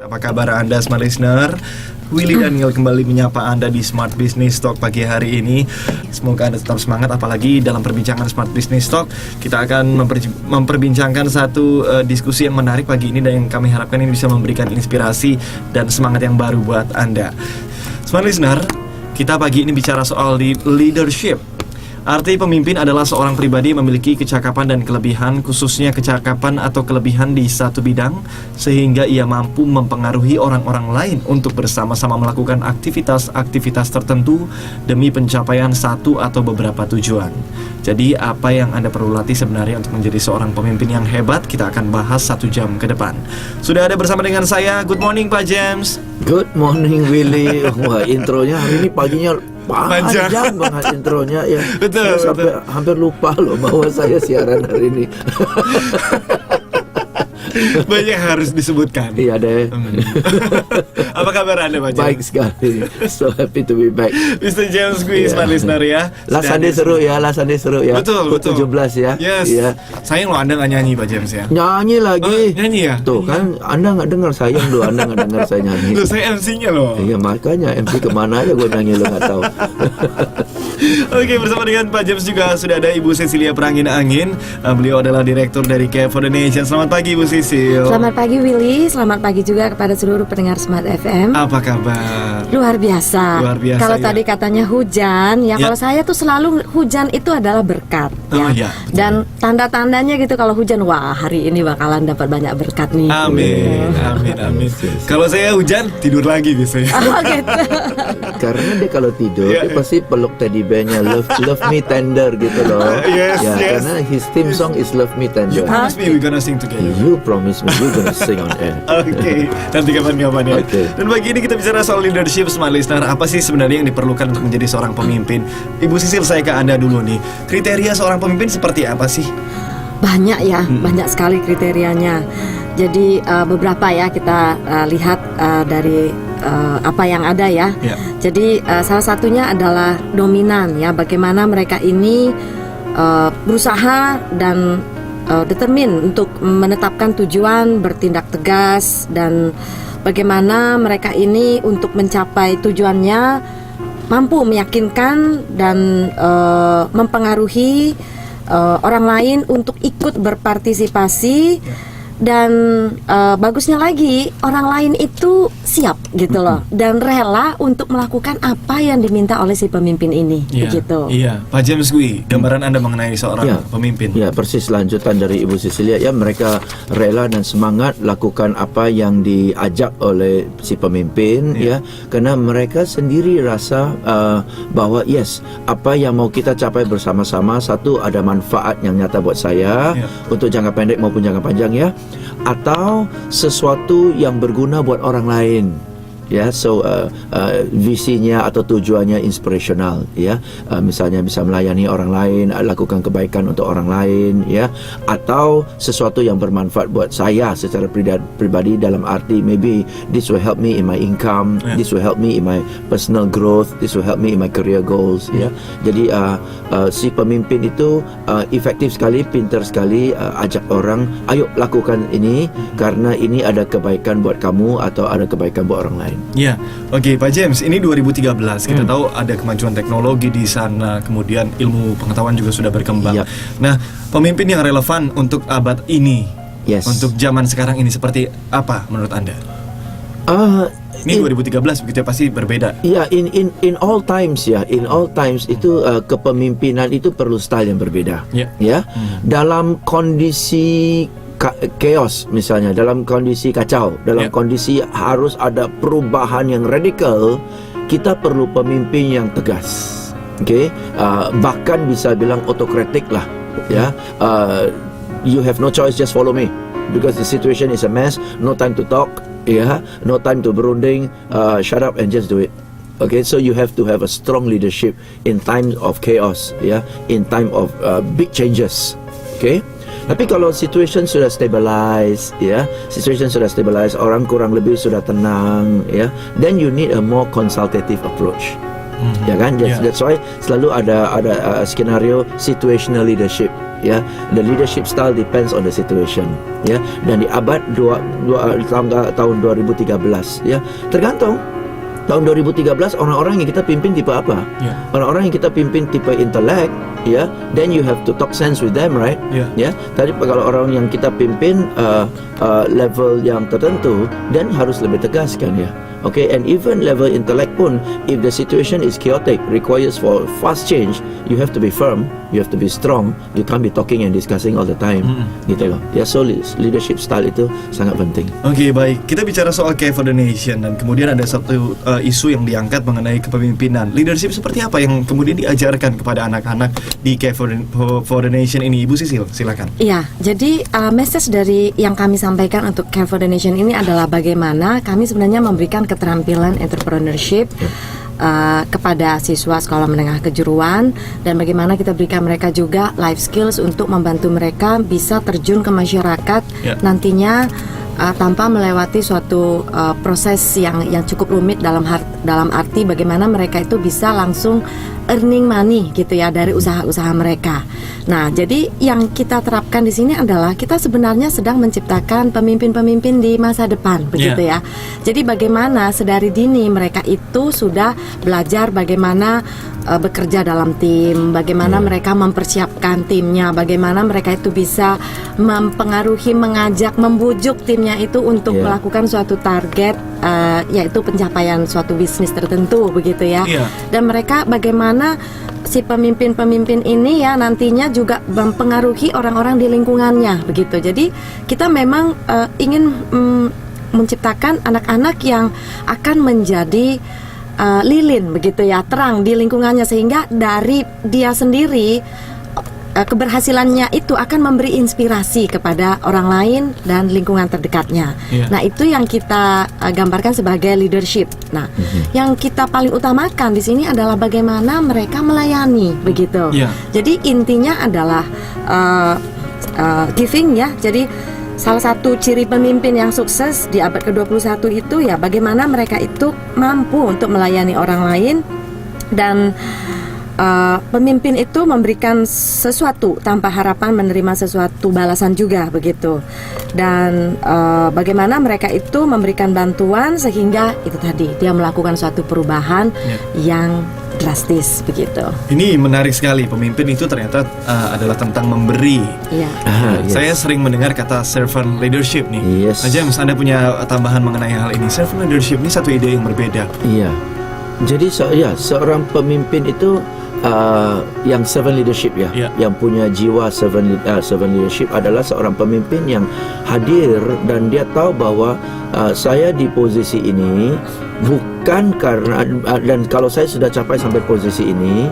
Apa kabar Anda Smart Listener? Willy Daniel kembali menyapa Anda di Smart Business Talk pagi hari ini. Semoga Anda tetap semangat, apalagi dalam perbincangan Smart Business Talk kita akan memperbincangkan satu diskusi yang menarik pagi ini, dan yang kami harapkan ini bisa memberikan inspirasi dan semangat yang baru buat Anda. Smart Listener, kita pagi ini bicara soal leadership. Arti pemimpin adalah seorang pribadi yang memiliki kecakapan dan kelebihan, khususnya kecakapan atau kelebihan di satu bidang, sehingga ia mampu mempengaruhi orang-orang lain untuk bersama-sama melakukan aktivitas-aktivitas tertentu demi pencapaian satu atau beberapa tujuan. Jadi apa yang Anda perlu latih sebenarnya untuk menjadi seorang pemimpin yang hebat, kita akan bahas 1 jam ke depan. Sudah ada bersama dengan saya, good morning Pak James. Good morning Willy. Wah, intronya hari ini paginya panjang banget intronya ya. Betul, saya sampai hampir lupa loh bahwa saya siaran hari ini. Banyak harus disebutkan. Iya deh. Apa kabar Anda Pak James? Baik sekali. So happy to be back. Mr. James Quiz, Smart Listener ya. Last Sunday seru ya. Betul. 17 ya. Yes. Ya. Sayang loh Anda nggak nyanyi Pak James ya. Nyanyi lagi. Nyanyi ya? Tuh kan Anda nggak dengar, sayang loh Anda nggak dengar saya nyanyi. Loh, saya MC-nya loh. Iya makanya MC kemana aja gue nyanyi lo nggak tahu. Oke, bersama dengan Pak James juga sudah ada Ibu Cecilia Perangin-Angin. Beliau adalah direktur dari Care for the Nation. Selamat pagi Ibu Cecil. Selamat pagi Willy, selamat pagi juga kepada seluruh pendengar Smart FM. Apa kabar? Luar biasa. Kalau tadi katanya hujan, ya kalau saya tuh selalu hujan itu adalah berkat. Ya. Dan tanda-tandanya gitu kalau hujan, wah hari ini bakalan dapat banyak berkat nih. Amin. Kalau saya hujan tidur lagi biasanya. Oh gitu. Karena dia kalau tidur dia pasti peluk teddy bear-nya, love me tender gitu loh. Yes. Karena his theme song is Love Me Tender. You promise me we're gonna sing together. You promise me we're gonna sing on air. Oke, nanti kapan-kapan ya. Okay. Dan pagi ini kita bicara soal leadership, Smart Listener. Apa sih sebenarnya yang diperlukan untuk menjadi seorang pemimpin? Ibu Sisil, saya ke Anda dulu nih. Kriteria seorang pemimpin seperti apa sih? Banyak ya, banyak sekali kriterianya. Jadi beberapa ya kita lihat dari apa yang ada ya. Jadi salah satunya adalah dominan ya. Bagaimana mereka ini berusaha dan determin untuk menetapkan tujuan, bertindak tegas, dan bagaimana mereka ini untuk mencapai tujuannya mampu meyakinkan dan mempengaruhi orang lain untuk ikut berpartisipasi. Dan bagusnya lagi orang lain itu siap gitu loh, dan rela untuk melakukan apa yang diminta oleh si pemimpin ini. Begitu. Iya, Pak James Gui, gambaran Anda mengenai seorang pemimpin. Ya, persis lanjutan dari Ibu Cecilia ya, mereka rela dan semangat lakukan apa yang diajak oleh si pemimpin ya, karena mereka sendiri rasa bahwa yes, apa yang mau kita capai bersama-sama, satu ada manfaat yang nyata buat saya untuk jangka pendek maupun jangka panjang ya, atau sesuatu yang berguna buat orang lain. Ya, so visinya atau tujuannya inspirational ya, misalnya bisa melayani orang lain, lakukan kebaikan untuk orang lain ya, atau sesuatu yang bermanfaat buat saya secara pribadi dalam arti maybe this will help me in my income, this will help me in my personal growth, this will help me in my career goals ya. Jadi si pemimpin itu efektif sekali, pintar sekali, ajak orang, ayo lakukan ini karena ini ada kebaikan buat kamu atau ada kebaikan buat orang lain. Ya, oke Pak James, ini 2013, kita tahu ada kemajuan teknologi di sana, kemudian ilmu pengetahuan juga sudah berkembang. Nah, pemimpin yang relevan untuk abad ini, untuk zaman sekarang ini seperti apa menurut Anda? Ini 2013 begitu ya, pasti berbeda. Ya, in all times ya, in all times itu kepemimpinan itu perlu style yang berbeda. Ya, dalam kondisi chaos misalnya, dalam kondisi kacau, dalam kondisi harus ada perubahan yang radikal, kita perlu pemimpin yang tegas. Bahkan bisa bilang otokratik lah ya. You have no choice, just follow me because the situation is a mess, no time to talk no time to berunding, shut up and just do it. So you have to have a strong leadership in times of chaos in time of big changes. Tapi kalau situation sudah stabilize orang kurang lebih sudah tenang then you need a more consultative approach. Ya kan, that's why selalu ada skenario situational leadership ya. The leadership style depends on the situation, ya. Dan di abad tahun 2013, ya, tergantung. Tahun 2013 orang-orang yang kita pimpin tipe apa? Yeah. Orang-orang yang kita pimpin tipe intelek, ya, then you have to talk sense with them, right? Yeah. Ya. Tadi kalau orang yang kita pimpin level yang tertentu, then harus lebih tegas kan, ya. Okay, and even level intellect pun, if the situation is chaotic, requires for fast change, you have to be firm, you have to be strong, you can't be talking and discussing all the time, gitu loh. Ya, so leadership style itu sangat penting. Oke, baik. Kita bicara soal Care for the Nation, dan kemudian ada satu isu yang diangkat mengenai kepemimpinan. Leadership seperti apa yang kemudian diajarkan kepada anak-anak di Care for the Nation ini? Ibu Sisil, silakan. Iya, jadi message dari yang kami sampaikan untuk Care for the Nation ini adalah bagaimana kami sebenarnya memberikan keterampilan entrepreneurship kepada siswa sekolah menengah kejuruan, dan bagaimana kita berikan mereka juga life skills untuk membantu mereka bisa terjun ke masyarakat nantinya tanpa melewati suatu proses yang cukup rumit dalam arti bagaimana mereka itu bisa langsung earning money gitu ya dari usaha-usaha mereka. Nah, jadi yang kita terapkan di sini adalah kita sebenarnya sedang menciptakan pemimpin-pemimpin di masa depan, begitu ya. Jadi bagaimana sedari dini mereka itu sudah belajar bagaimana bekerja dalam tim, bagaimana mereka mempersiapkan timnya, bagaimana mereka itu bisa mempengaruhi, mengajak, membujuk timnya itu untuk melakukan suatu target, yaitu pencapaian suatu bisnis tertentu, begitu ya. Dan mereka bagaimana si pemimpin-pemimpin ini ya nantinya juga mempengaruhi orang-orang di lingkungannya, begitu. Jadi kita memang ingin menciptakan anak-anak yang akan menjadi lilin, begitu ya, terang di lingkungannya, sehingga dari dia sendiri keberhasilannya itu akan memberi inspirasi kepada orang lain dan lingkungan terdekatnya. Nah, itu yang kita gambarkan sebagai leadership. Nah, yang kita paling utamakan di sini adalah bagaimana mereka melayani, begitu. Jadi intinya adalah giving ya. Jadi salah satu ciri pemimpin yang sukses di abad ke-21 itu ya bagaimana mereka itu mampu untuk melayani orang lain, dan pemimpin itu memberikan sesuatu tanpa harapan menerima sesuatu balasan juga, begitu. Dan bagaimana mereka itu memberikan bantuan sehingga itu tadi dia melakukan suatu perubahan yang drastis, begitu. Ini menarik sekali. Pemimpin itu ternyata adalah tentang memberi. Saya sering mendengar kata servant leadership nih. Nah, James, Anda punya tambahan mengenai hal ini? Servant leadership ini satu ide yang berbeda. Iya. Jadi seorang pemimpin itu yang servant leadership yang punya jiwa servant leadership adalah seorang pemimpin yang hadir dan dia tahu bahwa saya di posisi ini bukan karena, dan kalau saya sudah capai sampai posisi ini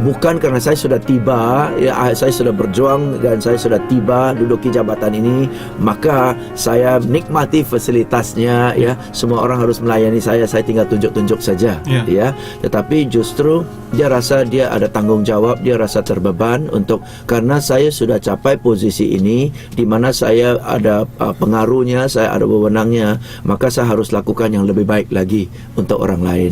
bukan karena saya sudah tiba, saya sudah berjuang dan saya sudah tiba duduki jabatan ini maka saya nikmati fasilitasnya, semua orang harus melayani saya tinggal tunjuk-tunjuk saja, tetapi justru dia rasa dia ada tanggung jawab, dia rasa terbeban karena saya sudah capai posisi ini di mana saya ada pengaruhnya, saya ada wewenangnya, maka saya harus lakukan yang lebih baik lagi untuk orang lain,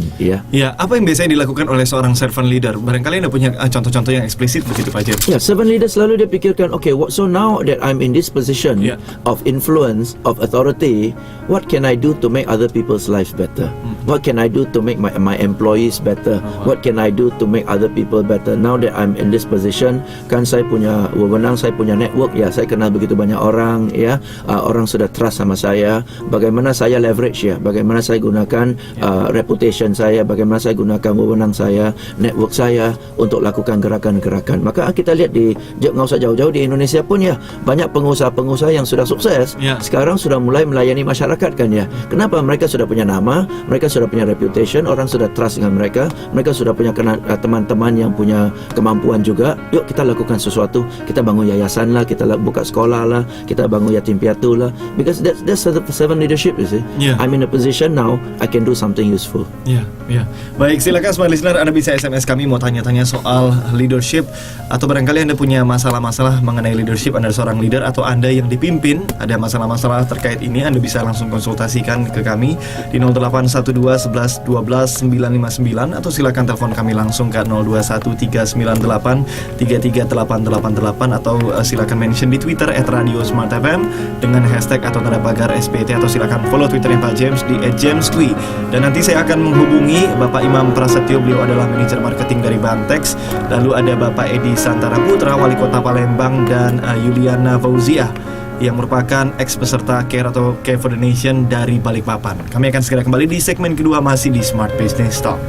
apa yang biasanya dilakukan oleh seorang servant leader? Barangkali Anda punya contoh-contoh yang eksplisit begitu, Pak James. Servant leader selalu dia pikirkan, so now that I'm in this position of influence, of authority, what can I do to make other people's lives better? What can I do to make my employees better? What can I do to make other people better? Now that I'm in this position, kan saya punya wewenang, saya punya network, saya kenal begitu banyak orang, orang sudah trust sama saya. Bagaimana saya leverage, bagaimana saya gunakan reputation saya, bagaimana saya gunakan wewenang saya, network saya untuk lakukan gerakan-gerakan. Maka kita lihat nggak usah jauh-jauh di Indonesia pun banyak pengusaha-pengusaha yang sudah sukses sekarang sudah mulai melayani masyarakat kan Kenapa? Mereka sudah punya nama, mereka sudah punya reputation, orang sudah trust dengan mereka sudah punya teman-teman yang punya kemampuan juga. Yuk kita lakukan sesuatu, kita bangun yayasan lah, kita buka sekolah lah, kita bangun yatim piatu lah, because that's servant servant leadership, you see. Yeah. I'm in a position now, I can do something useful. Ya, ya. Baik, silakan smart listener, Anda bisa SMS kami mau tanya-tanya soal leadership, atau barangkali Anda punya masalah-masalah mengenai leadership, Anda seorang leader atau Anda yang dipimpin, ada masalah-masalah terkait ini, Anda bisa langsung konsultasikan ke kami di 0812 11 12 959, atau silakan telepon kami langsung ke 021398 33888, atau silakan mention di Twitter @radiosmartfm dengan hashtag atau tanda pagar SPT, atau silakan follow Twitternya Pak James di @jamesqui. Dan nanti saya akan menghubungi Bapak Imam Prasetyo, beliau adalah manajer marketing dari Bantex. Lalu ada Bapak Edi Santara Putra, Wali Kota Palembang, dan Yuliana Fauziah yang merupakan ex-peserta CARE atau Care for the Nation dari Balikpapan. Kami akan segera kembali di segmen kedua masih di Smart Business Talk.